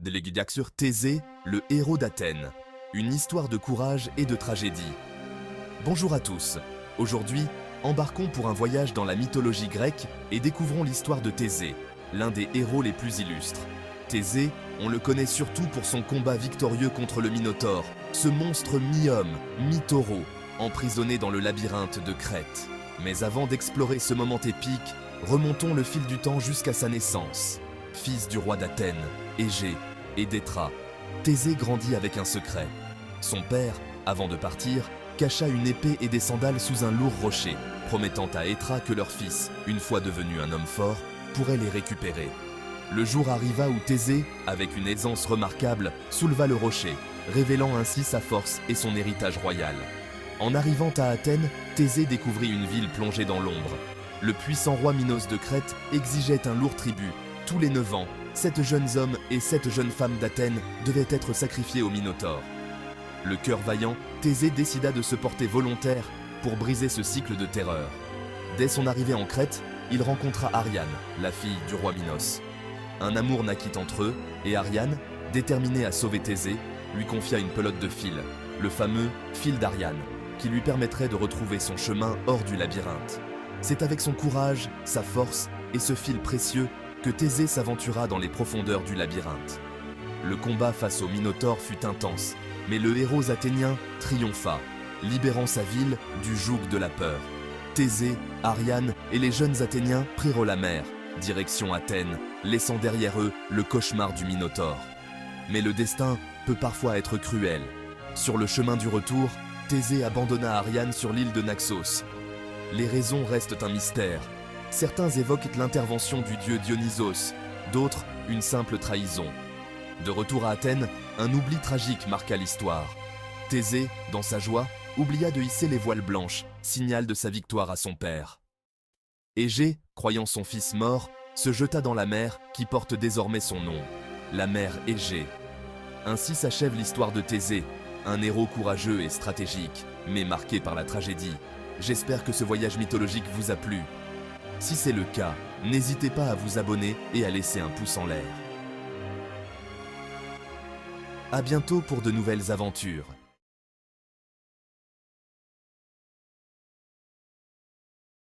Délégué sur Thésée, le héros d'Athènes. Une histoire de courage et de tragédie. Bonjour à tous. Aujourd'hui, embarquons pour un voyage dans la mythologie grecque et découvrons l'histoire de Thésée, l'un des héros les plus illustres. Thésée, on le connaît surtout pour son combat victorieux contre le Minotaure, ce monstre mi-homme, mi-taureau, emprisonné dans le labyrinthe de Crète. Mais avant d'explorer ce moment épique, remontons le fil du temps jusqu'à sa naissance. Fils du roi d'Athènes, Égée et d'Éthra, Thésée grandit avec un secret. Son père, avant de partir, cacha une épée et des sandales sous un lourd rocher, promettant à Éthra que leur fils, une fois devenu un homme fort, pourrait les récupérer. Le jour arriva où Thésée, avec une aisance remarquable, souleva le rocher, révélant ainsi sa force et son héritage royal. En arrivant à Athènes, Thésée découvrit une ville plongée dans l'ombre. Le puissant roi Minos de Crète exigeait un lourd tribut. Tous les 9 ans, 7 jeunes hommes et 7 jeunes femmes d'Athènes devaient être sacrifiés au Minotaure. Le cœur vaillant, Thésée décida de se porter volontaire pour briser ce cycle de terreur. Dès son arrivée en Crète, il rencontra Ariane, la fille du roi Minos. Un amour naquit entre eux, et Ariane, déterminée à sauver Thésée, lui confia une pelote de fil, le fameux fil d'Ariane, qui lui permettrait de retrouver son chemin hors du labyrinthe. C'est avec son courage, sa force et ce fil précieux que Thésée s'aventura dans les profondeurs du labyrinthe. Le combat face au Minotaure fut intense, mais le héros athénien triompha, libérant sa ville du joug de la peur. Thésée, Ariane et les jeunes Athéniens prirent la mer, direction Athènes, laissant derrière eux le cauchemar du Minotaure. Mais le destin peut parfois être cruel. Sur le chemin du retour, Thésée abandonna Ariane sur l'île de Naxos. Les raisons restent un mystère. Certains évoquent l'intervention du dieu Dionysos, d'autres une simple trahison. De retour à Athènes, un oubli tragique marqua l'histoire. Thésée, dans sa joie, oublia de hisser les voiles blanches, signal de sa victoire à son père. Égée, croyant son fils mort, se jeta dans la mer qui porte désormais son nom, la mer Égée. Ainsi s'achève l'histoire de Thésée, un héros courageux et stratégique, mais marqué par la tragédie. J'espère que ce voyage mythologique vous a plu. Si c'est le cas, n'hésitez pas à vous abonner et à laisser un pouce en l'air. À bientôt pour de nouvelles aventures.